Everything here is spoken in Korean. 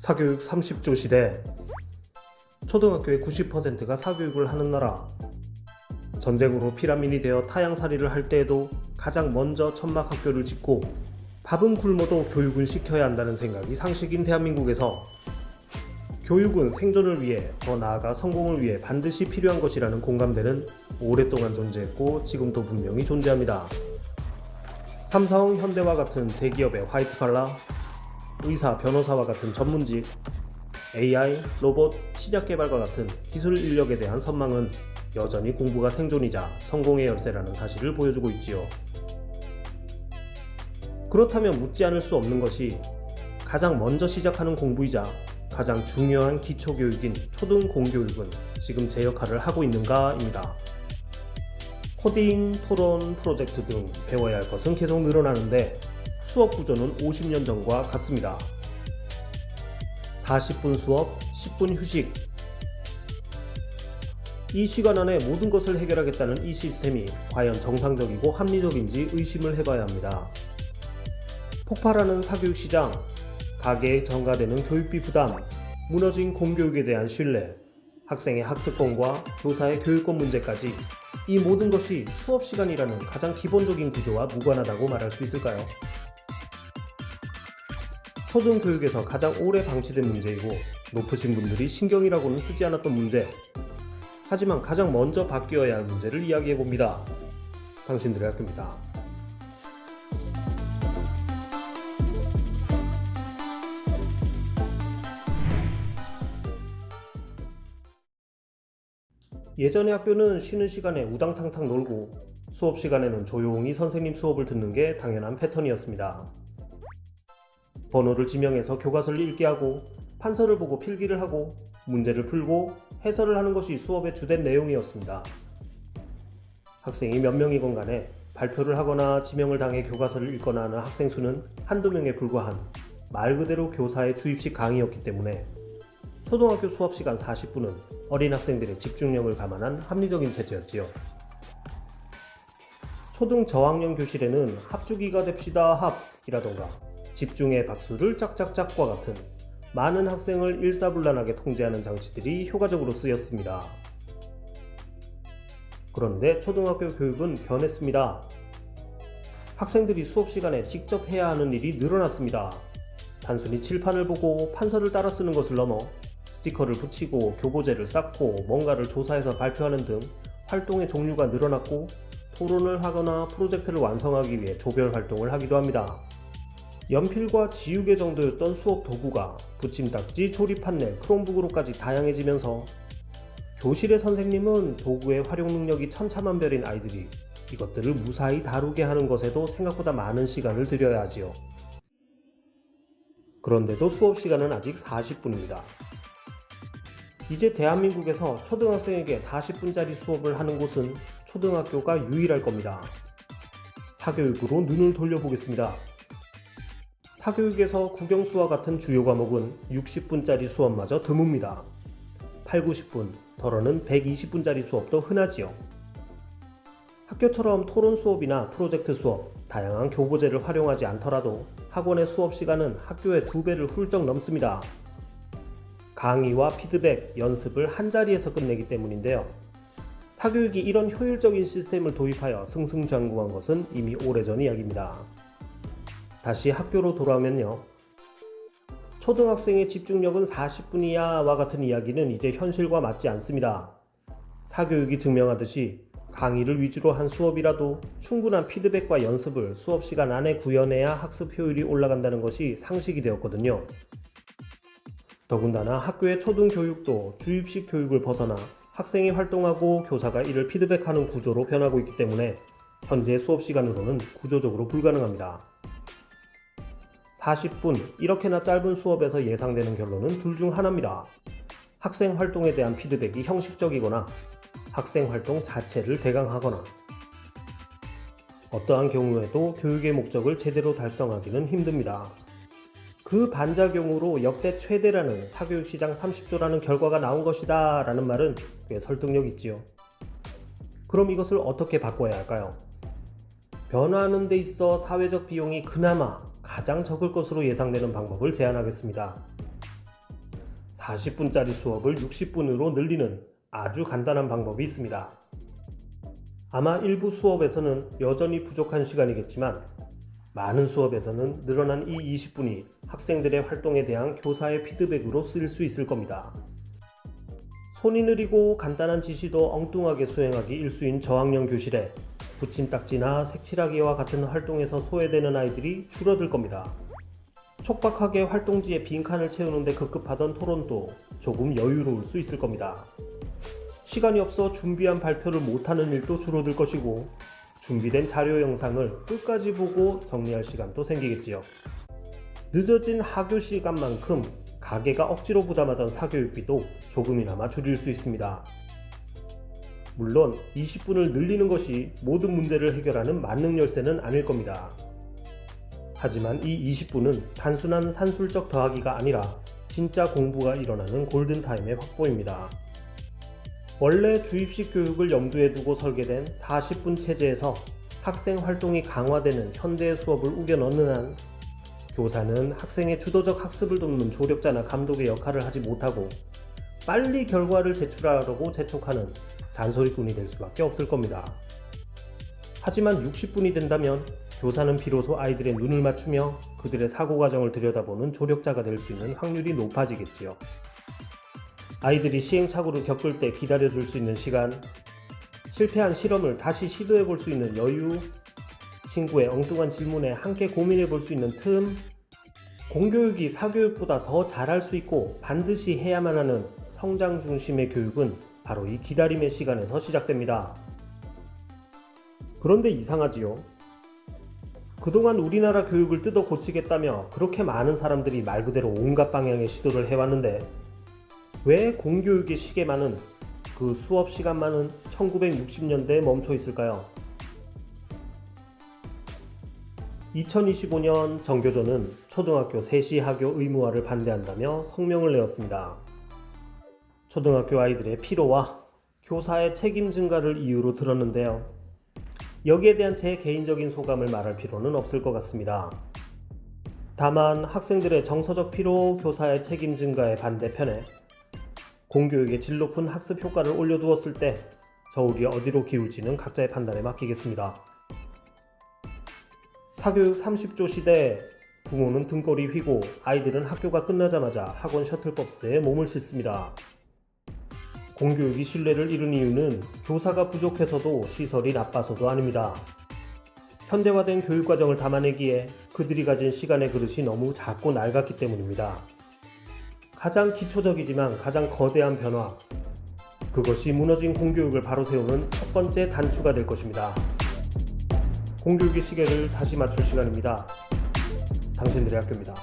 사교육 30조 시대, 초등학교의 90%가 사교육을 하는 나라, 전쟁으로 피라민이 되어 타향살이를 할 때에도 가장 먼저 천막 학교를 짓고 밥은 굶어도 교육은 시켜야 한다는 생각이 상식인 대한민국에서 교육은 생존을 위해, 더 나아가 성공을 위해 반드시 필요한 것이라는 공감대는 오랫동안 존재했고 지금도 분명히 존재합니다. 삼성, 현대와 같은 대기업의 화이트칼라, 의사, 변호사와 같은 전문직, AI, 로봇, 신약개발과 같은 기술 인력에 대한 선망은 여전히 공부가 생존이자 성공의 열쇠라는 사실을 보여주고 있지요. 그렇다면 묻지 않을 수 없는 것이 가장 먼저 시작하는 공부이자 가장 중요한 기초교육인 초등공교육은 지금 제 역할을 하고 있는가입니다. 코딩, 토론, 프로젝트 등 배워야 할 것은 계속 늘어나는데 수업 구조는 50년 전과 같습니다. 40분 수업, 10분 휴식. 이 시간 안에 모든 것을 해결하겠다는 이 시스템이 과연 정상적이고 합리적인지 의심을 해봐야 합니다. 폭발하는 사교육 시장, 가계에 전가되는 교육비 부담, 무너진 공교육에 대한 신뢰, 학생의 학습권과 교사의 교육권 문제까지 이 모든 것이 수업 시간이라는 가장 기본적인 구조와 무관하다고 말할 수 있을까요? 초등교육에서 가장 오래 방치된 문제이고 높으신 분들이 신경이라고는 쓰지 않았던 문제, 하지만 가장 먼저 바뀌어야 할 문제를 이야기해봅니다. 당신들의 학교입니다. 예전의 학교는 쉬는 시간에 우당탕탕 놀고 수업 시간에는 조용히 선생님 수업을 듣는 게 당연한 패턴이었습니다. 번호를 지명해서 교과서를 읽게 하고 판서를 보고 필기를 하고 문제를 풀고 해설을 하는 것이 수업의 주된 내용이었습니다. 학생이 몇 명이건 간에 발표를 하거나 지명을 당해 교과서를 읽거나 하는 학생 수는 한두 명에 불과한 말 그대로 교사의 주입식 강의였기 때문에 초등학교 수업시간 40분은 어린 학생들의 집중력을 감안한 합리적인 체제였지요. 초등 저학년 교실에는 합주기가 됩시다 합이라던가 집중의 박수를 짝짝짝과 같은 많은 학생을 일사불란하게 통제하는 장치들이 효과적으로 쓰였습니다. 그런데 초등학교 교육은 변했습니다. 학생들이 수업 시간에 직접 해야 하는 일이 늘어났습니다. 단순히 칠판을 보고 판서를 따라 쓰는 것을 넘어 스티커를 붙이고 교보제를 쌓고 뭔가를 조사해서 발표하는 등 활동의 종류가 늘어났고 토론을 하거나 프로젝트를 완성하기 위해 조별 활동을 하기도 합니다. 연필과 지우개 정도였던 수업 도구가 붙임딱지, 조립판넬, 크롬북으로까지 다양해지면서 교실의 선생님은 도구의 활용 능력이 천차만별인 아이들이 이것들을 무사히 다루게 하는 것에도 생각보다 많은 시간을 들여야 하지요. 그런데도 수업 시간은 아직 40분입니다. 이제 대한민국에서 초등학생에게 40분짜리 수업을 하는 곳은 초등학교가 유일할 겁니다. 사교육으로 눈을 돌려보겠습니다. 사교육에서 국영수와 같은 주요 과목은 60분짜리 수업마저 드뭅니다. 8, 90분, 더러는 120분짜리 수업도 흔하지요. 학교처럼 토론 수업이나 프로젝트 수업, 다양한 교보제를 활용하지 않더라도 학원의 수업 시간은 학교의 2배를 훌쩍 넘습니다. 강의와 피드백, 연습을 한자리에서 끝내기 때문인데요. 사교육이 이런 효율적인 시스템을 도입하여 승승장구한 것은 이미 오래전 이야기입니다. 다시 학교로 돌아오면요. 초등학생의 집중력은 40분이야 와 같은 이야기는 이제 현실과 맞지 않습니다. 사교육이 증명하듯이 강의를 위주로 한 수업이라도 충분한 피드백과 연습을 수업 시간 안에 구현해야 학습 효율이 올라간다는 것이 상식이 되었거든요. 더군다나 학교의 초등교육도 주입식 교육을 벗어나 학생이 활동하고 교사가 이를 피드백하는 구조로 변하고 있기 때문에 현재 수업 시간으로는 구조적으로 불가능합니다. 40분, 이렇게나 짧은 수업에서 예상되는 결론은 둘 중 하나입니다. 학생 활동에 대한 피드백이 형식적이거나 학생 활동 자체를 대강하거나 어떠한 경우에도 교육의 목적을 제대로 달성하기는 힘듭니다. 그 반작용으로 역대 최대라는 사교육 시장 30조라는 결과가 나온 것이다 라는 말은 꽤 설득력 있지요. 그럼 이것을 어떻게 바꿔야 할까요? 변화하는 데 있어 사회적 비용이 그나마 가장 적을 것으로 예상되는 방법을 제안하겠습니다. 40분짜리 수업을 60분으로 늘리는 아주 간단한 방법이 있습니다. 아마 일부 수업에서는 여전히 부족한 시간이겠지만 많은 수업에서는 늘어난 이 20분이 학생들의 활동에 대한 교사의 피드백으로 쓰일 수 있을 겁니다. 손이 느리고 간단한 지시도 엉뚱하게 수행하기 일수인 저학년 교실에 붙임딱지나 색칠하기와 같은 활동에서 소외되는 아이들이 줄어들 겁니다. 촉박하게 활동지에 빈칸을 채우는데 급급하던 토론도 조금 여유로울 수 있을 겁니다. 시간이 없어 준비한 발표를 못하는 일도 줄어들 것이고 준비된 자료 영상을 끝까지 보고 정리할 시간도 생기겠지요. 늦어진 하교 시간만큼 가게가 억지로 부담하던 사교육비도 조금이나마 줄일 수 있습니다. 물론 20분을 늘리는 것이 모든 문제를 해결하는 만능 열쇠는 아닐 겁니다. 하지만 이 20분은 단순한 산술적 더하기가 아니라 진짜 공부가 일어나는 골든타임의 확보입니다. 원래 주입식 교육을 염두에 두고 설계된 40분 체제에서 학생 활동이 강화되는 현대의 수업을 우겨 넣는 한 교사는 학생의 주도적 학습을 돕는 조력자나 감독의 역할을 하지 못하고 빨리 결과를 제출하려고 재촉하는 잔소리꾼이 될 수밖에 없을 겁니다. 하지만 60분이 된다면 교사는 비로소 아이들의 눈을 맞추며 그들의 사고 과정을 들여다보는 조력자가 될 수 있는 확률이 높아지겠지요. 아이들이 시행착오를 겪을 때 기다려줄 수 있는 시간, 실패한 실험을 다시 시도해 볼 수 있는 여유, 친구의 엉뚱한 질문에 함께 고민해 볼 수 있는 틈, 공교육이 사교육보다 더 잘할 수 있고 반드시 해야만 하는 성장 중심의 교육은 바로 이 기다림의 시간에서 시작됩니다. 그런데 이상하지요. 그동안 우리나라 교육을 뜯어 고치겠다며 그렇게 많은 사람들이 말 그대로 온갖 방향의 시도를 해왔는데 왜 공교육의 시계만은 그 수업 시간만은 1960년대에 멈춰 있을까요? 2025년 정교조는 초등학교 3시 하교 의무화를 반대한다며 성명을 내었습니다. 초등학교 아이들의 피로와 교사의 책임 증가를 이유로 들었는데요. 여기에 대한 제 개인적인 소감을 말할 필요는 없을 것 같습니다. 다만 학생들의 정서적 피로, 교사의 책임 증가의 반대편에 공교육의 질 높은 학습 효과를 올려두었을 때 저울이 어디로 기울지는 각자의 판단에 맡기겠습니다. 사교육 30조 시대에 부모는 등골이 휘고 아이들은 학교가 끝나자마자 학원 셔틀버스에 몸을 싣습니다. 공교육이 신뢰를 잃은 이유는 교사가 부족해서도 시설이 나빠서도 아닙니다. 현대화된 교육과정을 담아내기에 그들이 가진 시간의 그릇이 너무 작고 낡았기 때문입니다. 가장 기초적이지만 가장 거대한 변화, 그것이 무너진 공교육을 바로 세우는 첫 번째 단추가 될 것입니다. 공교육의 시계를 다시 맞출 시간입니다. 당신들의 학교입니다.